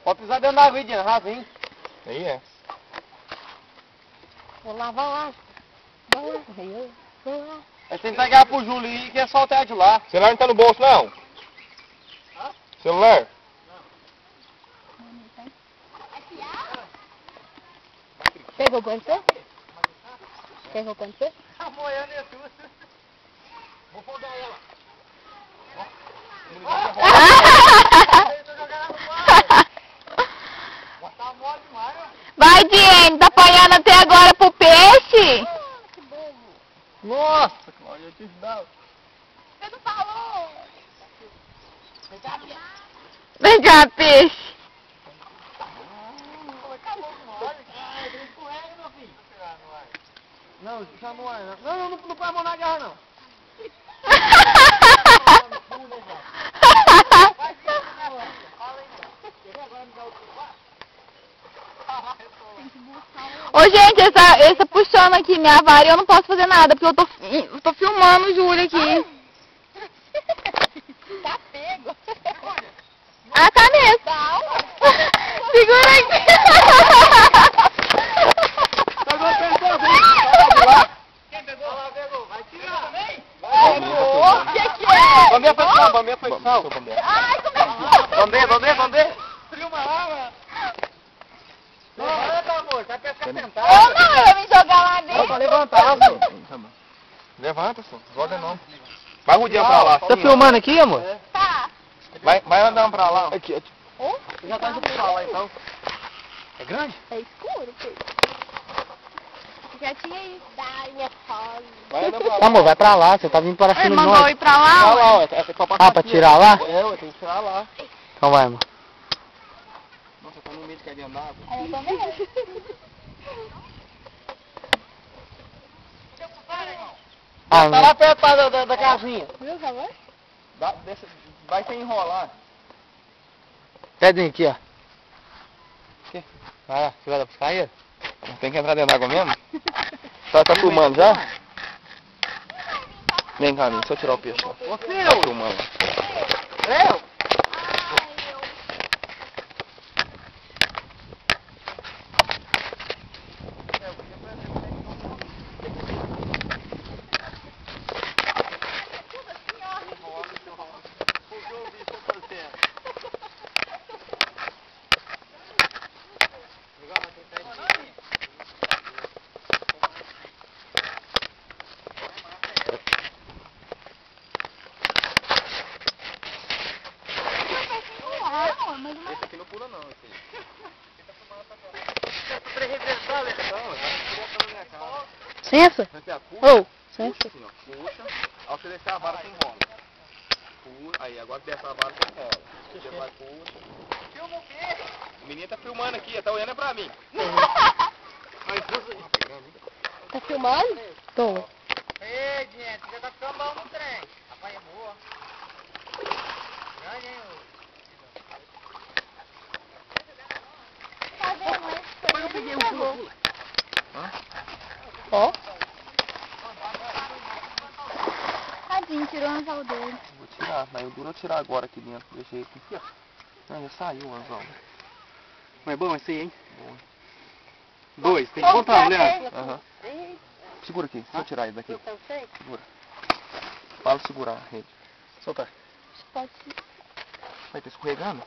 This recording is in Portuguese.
Pode pisar dentro da vidinha, rasinho. Aí é. Vou lá, vai lá. Vai lá. Vou lá. Aí tem que pegar pro Júlio e quer soltar de lá. O celular não tá no bolso, não? Hã? Celular? Pegou quanto você? Pegou quanto você? Tá moendo e tudo. Vou folgar ela. Tá mole demais, ó. Vai, Diene, tá apanhando até agora pro peixe? Que bobo. Nossa, Cláudia, eu te dava. Você não falou. Vem cá, peixe. Não, já não é. Não põe a mão na garra, não. Ô, gente, essa puxando aqui minha vara e eu não posso fazer nada, porque eu tô filmando o Júlio aqui. Tá pego. Ah, tá mesmo. Segura aqui. Quem pegou? Lá, pegou. Vai tirar também? O que é? Bambeia posição, bambeia posição. Ai, começou. Bambeia. Filma lá, mano. Levanta, amor. Vai pescar sentado. Ou não, eu ia me jogar lá Não, pra dentro. levantar, amor. Levanta, só. Joga não. Vai rodeando pra lá. Tá filmando aqui, amor? Tá. Vai andando pra lá. Aqui. Já tá indo pra lá, então. É grande? É escuro, filho. Já tinha isso. Dai, minha foto. Vai andando pra lá. Amor, vai pra lá. Você tá vindo para Ele cima de mandou nós. ir pra lá, Pra ué. lá, ó. É pra passar Ah, pra aqui, tirar ó. lá? É, ué, tem que tirar lá. Então vai, amor. Nossa, tá no meio de cair dentro d'água. É, eu também. Ah, Tá lá perto da casinha. Viu, favor? Vai sem enrolar. Pedrinho aqui, ó. Vai lá, você vai lá buscar ele? Tem que entrar dentro d'água mesmo? Tá filmando já? Vem cá, deixa eu tirar o peixe. Ó. Ô, Tá filho. filmando. Eu? Esse aqui não pula não, esse aí. Licença? Você puxa, Ô, puxa assim, ó. Puxa. Ao você descer a vara, você enrola. Puxa. Aí, agora desce a vara, você enrola. Você vai, puxa. Filma o quê? O menino tá filmando aqui, tá olhando pra mim. tá filmando? Tô. Ei, gente, você tá ficando bom no trem. Rapaz, é boa. Grande, hein, Ó. Tadinho, tirou um pau dele. Vou tirar, mas o duro é tirar agora aqui dentro, desse jeito. Não, já saiu o anzol. Mas bom esse aí, hein? Boa. 2, tem que contar, mulher. Aham. Segura aqui, deixa eu tirar ele daqui. Então, sei. Segura. Fala segurar a rede. Soltar. Pode Vai, tá escorregando?